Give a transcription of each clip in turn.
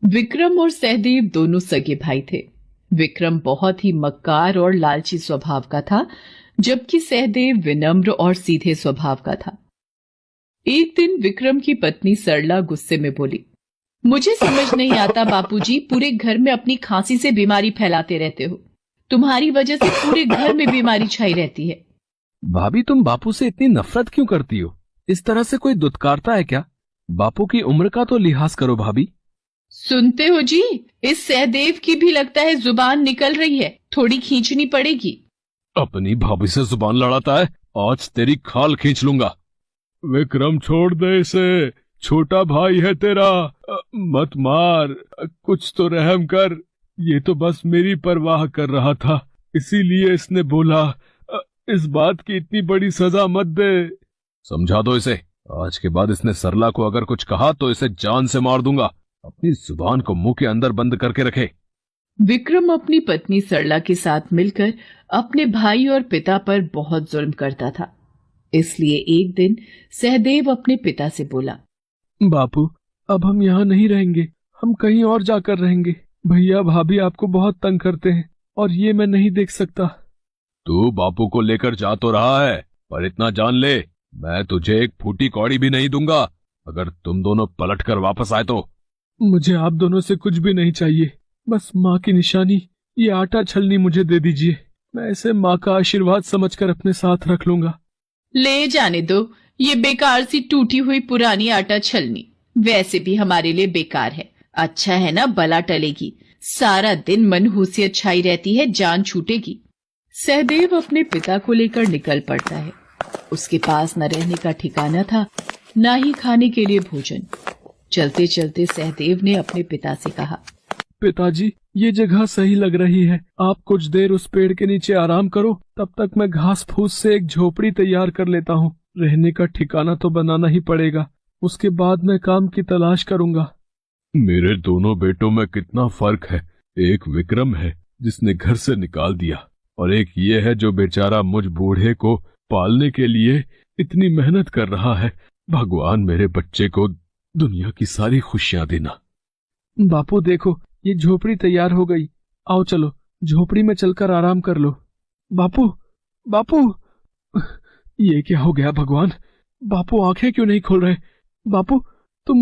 विक्रम और सहदेव दोनों सगे भाई थे। विक्रम बहुत ही मक्कार और लालची स्वभाव का था, जबकि सहदेव विनम्र और सीधे स्वभाव का था। एक दिन विक्रम की पत्नी सरला गुस्से में बोली, मुझे समझ नहीं आता बापूजी, पूरे घर में अपनी खांसी से बीमारी फैलाते रहते हो। तुम्हारी वजह से पूरे घर में बीमारी छाई रहती है। भाभी, तुम बापू से इतनी नफरत क्यों करती हो? इस तरह से कोई दुत्कारता है क्या? बापू की उम्र का तो लिहाज करो भाभी। सुनते हो जी, इस सहदेव की भी लगता है जुबान निकल रही है, थोड़ी खींचनी पड़ेगी। अपनी भाभी से जुबान लड़ाता है, आज तेरी खाल खींच लूंगा। विक्रम, छोड़ दे इसे, छोटा भाई है तेरा, मत मार, कुछ तो रहम कर। ये तो बस मेरी परवाह कर रहा था, इसीलिए इसने बोला। इस बात की इतनी बड़ी सजा मत दे। समझा दो इसे, आज के बाद इसने सरला को अगर कुछ कहा तो इसे जान से मार दूंगा। अपनी जुबान को मुंह के अंदर बंद करके रखे। विक्रम अपनी पत्नी सरला के साथ मिलकर अपने भाई और पिता पर बहुत जुल्म करता था। इसलिए एक दिन सहदेव अपने पिता से बोला, बापू, अब हम यहाँ नहीं रहेंगे, हम कहीं और जाकर रहेंगे। भैया भाभी आपको बहुत तंग करते हैं और ये मैं नहीं देख सकता। तू बापू को लेकर जा तो रहा है, पर इतना जान ले, मैं तुझे एक फूटी कौड़ी भी नहीं दूंगा अगर तुम दोनों पलट कर वापस आए तो। मुझे आप दोनों से कुछ भी नहीं चाहिए, बस माँ की निशानी, ये आटा छलनी मुझे दे दीजिए। मैं इसे माँ का आशीर्वाद समझकर अपने साथ रख लूंगा। ले जाने दो, ये बेकार सी टूटी हुई पुरानी आटा छलनी वैसे भी हमारे लिए बेकार है। अच्छा है ना, बला टलेगी, सारा दिन मनहूसियत छाई रहती है, जान छूटेगी। सहदेव अपने पिता को लेकर निकल पड़ता है। उसके पास न रहने का ठिकाना था, न ही खाने के लिए भोजन। चलते चलते सहदेव ने अपने पिता से कहा, पिताजी, ये जगह सही लग रही है, आप कुछ देर उस पेड़ के नीचे आराम करो, तब तक मैं घास फूस से एक झोपड़ी तैयार कर लेता हूँ। रहने का ठिकाना तो बनाना ही पड़ेगा, उसके बाद मैं काम की तलाश करूंगा। मेरे दोनों बेटों में कितना फर्क है। एक विक्रम है जिसने घर से निकाल दिया, और एक ये है जो बेचारा मुझ बूढ़े को पालने के लिए इतनी मेहनत कर रहा है। भगवान मेरे बच्चे को दुनिया की सारी खुशियां देना। बापू देखो, ये झोपड़ी तैयार हो गई, आओ चलो झोपड़ी में चलकर आराम कर लो। बापू, बापू, ये क्या हो गया भगवान? बापू आंखें क्यों नहीं खोल रहे? बापू, तुम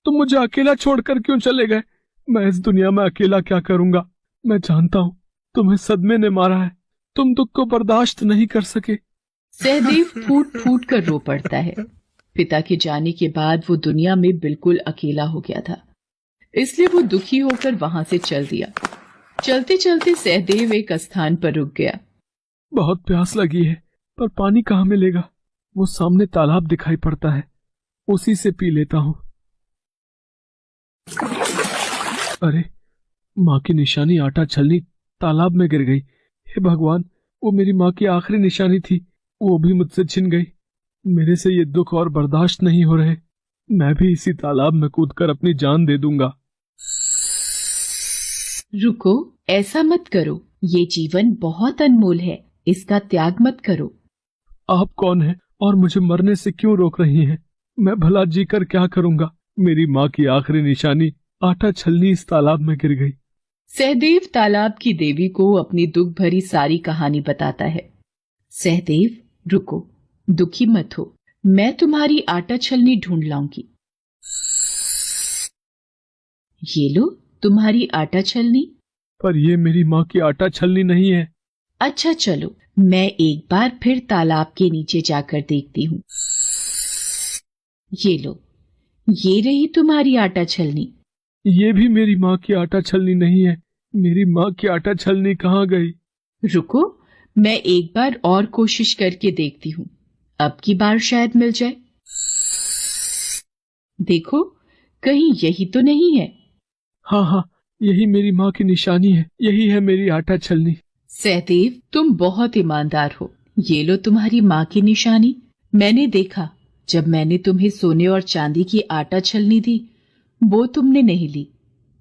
मुझे अकेला छोड़कर क्यों चले गए? मैं इस दुनिया में अकेला क्या करूंगा? मैं जानता हूँ तुम्हें सदमे ने मारा है, तुम दुख को बर्दाश्त नहीं कर सके। सहदेव फूट फूट कर रो पड़ता है। पिता के जाने के बाद वो दुनिया में बिल्कुल अकेला हो गया था, इसलिए वो दुखी होकर वहां से चल दिया। चलते चलते सहदेव एक स्थान पर रुक गया। बहुत प्यास लगी है, पर पानी कहाँ मिलेगा? वो सामने तालाब दिखाई पड़ता है, उसी से पी लेता हूँ। अरे, माँ की निशानी आटा छलनी तालाब में गिर गई। हे भगवान, वो मेरी माँ की आखिरी निशानी थी, वो भी मुझसे छिन गई। मेरे से ये दुख और बर्दाश्त नहीं हो रहे, मैं भी इसी तालाब में कूदकर अपनी जान दे दूंगा। रुको, ऐसा मत करो, ये जीवन बहुत अनमोल है, इसका त्याग मत करो। आप कौन हैं और मुझे मरने से क्यों रोक रही हैं? मैं भला जीकर क्या करूंगा? मेरी माँ की आखिरी निशानी आटा छलनी इस तालाब में गिर गई। सहदेव तालाब की देवी को अपनी दुख भरी सारी कहानी बताता है। सहदेव, रुको, दुखी मत हो, मैं तुम्हारी आटा छलनी ढूंढ लाऊंगी। ये लो तुम्हारी आटा छलनी। पर ये मेरी माँ की आटा छलनी नहीं है। अच्छा चलो, मैं एक बार फिर तालाब के नीचे जाकर देखती हूँ। ये लो, ये रही तुम्हारी आटा छलनी। ये भी मेरी माँ की आटा छलनी नहीं है। मेरी माँ की आटा छलनी कहाँ गई? रुको, मैं एक बार और कोशिश करके देखती हूँ, अब की बार शायद मिल जाए। देखो, कहीं यही तो नहीं है? हाँ हाँ, यही मेरी माँ की निशानी है, यही है मेरी आटा छलनी। सहदेव, तुम बहुत ईमानदार हो। ये लो तुम्हारी माँ की निशानी। मैंने देखा, जब मैंने तुम्हें सोने और चांदी की आटा छलनी दी, वो तुमने नहीं ली,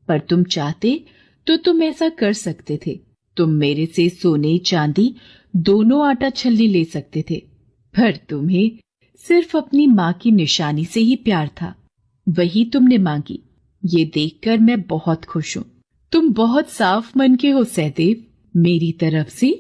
पर तुम चाहते तो तुम ऐसा कर सकते थे। तुम मेरे से सोने चांदी दोनों आटा छलनी ले सकते थे, पर तुम्हें सिर्फ अपनी माँ की निशानी से ही प्यार था, वही तुमने मांगी। ये देखकर मैं बहुत खुश हूँ। तुम बहुत साफ मन के हो सहदेव। मेरी तरफ से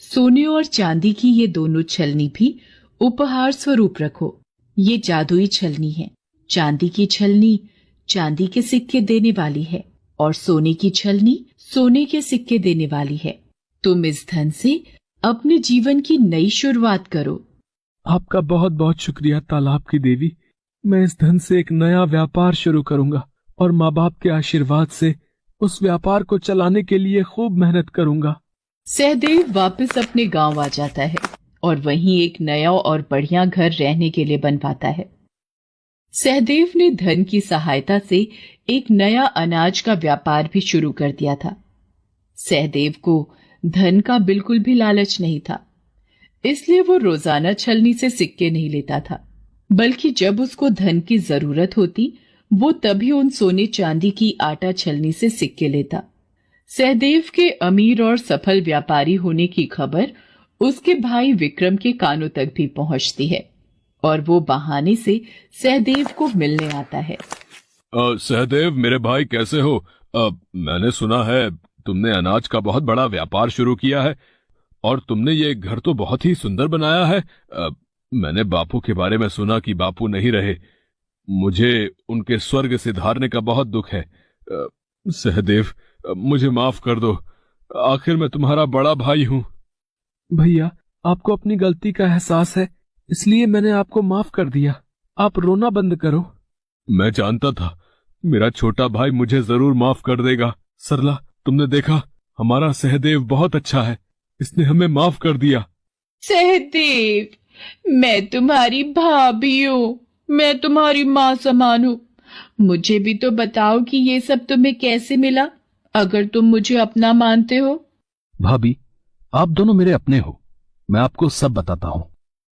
सोने और चांदी की ये दोनों छलनी भी उपहार स्वरूप रखो। ये जादुई छलनी है। चांदी की छलनी चांदी के सिक्के देने वाली है और सोने की छलनी सोने के सिक्के देने वाली है। तुम इस धन से अपने जीवन की नई शुरुआत करो। आपका बहुत बहुत शुक्रिया तालाब की देवी। मैं इस धन से एक नया व्यापार शुरू करूंगा और माँ बाप के आशीर्वाद से उस व्यापार को चलाने के लिए खूब मेहनत करूंगा। सहदेव वापस अपने गांव आ जाता है और वहीं एक नया और बढ़िया घर रहने के लिए बनवाता है। सहदेव ने धन की सहायता से एक नया अनाज का व्यापार भी शुरू कर दिया था। सहदेव को धन का बिल्कुल भी लालच नहीं था, इसलिए वो रोजाना छलनी से सिक्के नहीं लेता था, बल्कि जब उसको धन की जरूरत होती वो तभी उन सोने चांदी की आटा छलनी से सिक्के लेता। सहदेव के अमीर और सफल व्यापारी होने की खबर उसके भाई विक्रम के कानों तक भी पहुंचती है और वो बहाने से सहदेव को मिलने आता है। सहदेव मेरे भाई कैसे हो? मैंने सुना है तुमने अनाज का बहुत बड़ा व्यापार शुरू किया है और तुमने ये घर तो बहुत ही सुंदर बनाया है। मैंने बापू के बारे में सुना कि बापू नहीं रहे। मुझे उनके स्वर्ग से धारने का बहुत दुख है। सहदेव मुझे माफ कर दो, आखिर मैं तुम्हारा बड़ा भाई हूँ। भैया आपको अपनी गलती का एहसास है, इसलिए मैंने आपको माफ कर दिया। आप रोना बंद करो। मैं जानता था मेरा छोटा भाई मुझे जरूर माफ कर देगा। सरला तुमने देखा, हमारा सहदेव बहुत अच्छा है, इसने हमें माफ कर दिया। सहदेव मैं तुम्हारी भाभी हूँ, मैं तुम्हारी माँ समान हूँ। मुझे भी तो बताओ कि ये सब तुम्हें कैसे मिला, अगर तुम मुझे अपना मानते हो। भाभी आप दोनों मेरे अपने हो, मैं आपको सब बताता हूँ।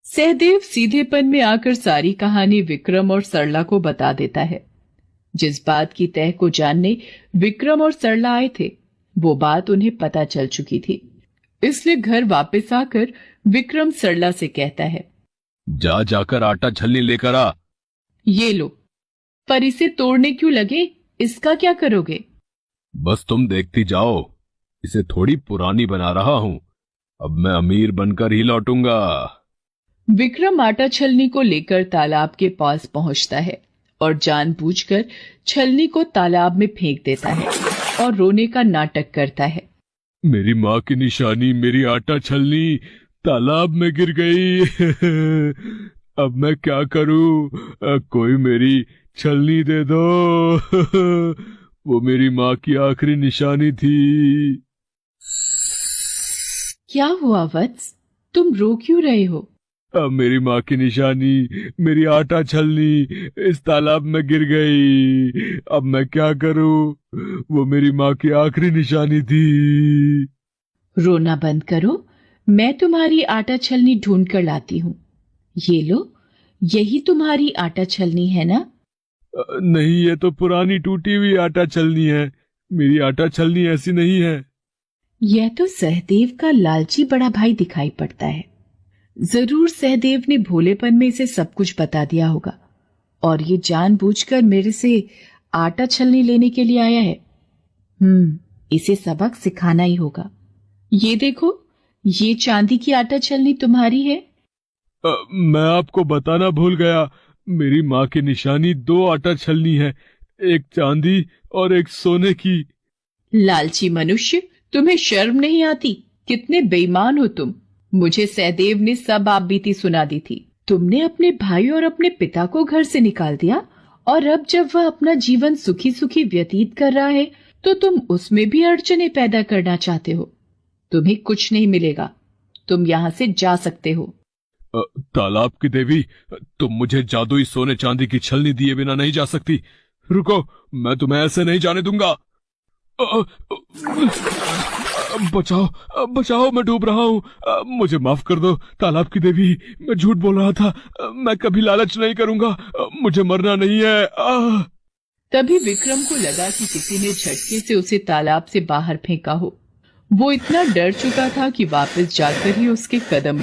सहदेव सीधेपन में आकर सारी कहानी विक्रम और सरला को बता देता है। जिस बात की तह को जानने विक्रम और सरला आए थे वो बात उन्हें पता चल चुकी थी, इसलिए घर वापस आकर विक्रम सरला से कहता है, जाकर आटा छलनी लेकर आ। ये लो, पर इसे तोड़ने क्यों लगे, इसका क्या करोगे? बस तुम देखती जाओ, इसे थोड़ी पुरानी बना रहा हूँ, अब मैं अमीर बनकर ही लौटूंगा। विक्रम आटा छलनी को लेकर तालाब के पास पहुंचता है और जानबूझकर छलनी को तालाब में फेंक देता है और रोने का नाटक करता है। मेरी माँ की निशानी, मेरी आटा छलनी तालाब में गिर गई। अब मैं क्या करूं? कोई मेरी छलनी दे दो। वो मेरी माँ की आखिरी निशानी थी। क्या हुआ वत्स, तुम रो क्यों रहे हो? अब मेरी माँ की निशानी, मेरी आटा छलनी इस तालाब में गिर गई। अब मैं क्या करूं? वो मेरी माँ की आखिरी निशानी थी। रोना बंद करो, मैं तुम्हारी आटा छलनी ढूंढ कर लाती हूँ। ये लो, यही तुम्हारी आटा छलनी है ना? नहीं, ये तो पुरानी टूटी हुई आटा छलनी है। मेरी आटा छलनी ऐसी नहीं है। यह तो सहदेव का लालची बड़ा भाई दिखाई पड़ता है। जरूर सहदेव ने भोलेपन में इसे सब कुछ बता दिया होगा और ये जानबूझकर मेरे से आटा छलनी लेने के लिए आया है। इसे सबक सिखाना ही होगा। ये देखो, ये चांदी की आटा छलनी तुम्हारी है। मैं आपको बताना भूल गया, मेरी माँ की निशानी 2 आटा छलनी है, एक चांदी और एक सोने की। लालची मनुष्य, तुम्हें शर्म नहीं आती? कितने बेईमान हो तुम। मुझे सहदेव ने सब आप बीती सुना दी थी। तुमने अपने भाई और अपने पिता को घर से निकाल दिया और अब जब वह अपना जीवन सुखी सुखी व्यतीत कर रहा है तो तुम उसमें भी अड़चने पैदा करना चाहते हो। तुम्हें कुछ नहीं मिलेगा, तुम यहाँ से जा सकते हो। तालाब की देवी, तुम मुझे जादुई सोने चांदी की छलनी दिए बिना नहीं जा सकती। रुको, मैं तुम्हें ऐसे नहीं जाने दूंगा। बचाओ बचाओ, मैं डूब रहा हूँ। मुझे माफ कर दो तालाब की देवी, मैं झूठ बोल रहा था। मैं कभी लालच नहीं करूंगा, मुझे मरना नहीं है। तभी विक्रम को लगा कि किसी ने झटके से उसे तालाब से बाहर फेंका हो। वो इतना डर चुका था कि वापस जाकर ही उसके कदम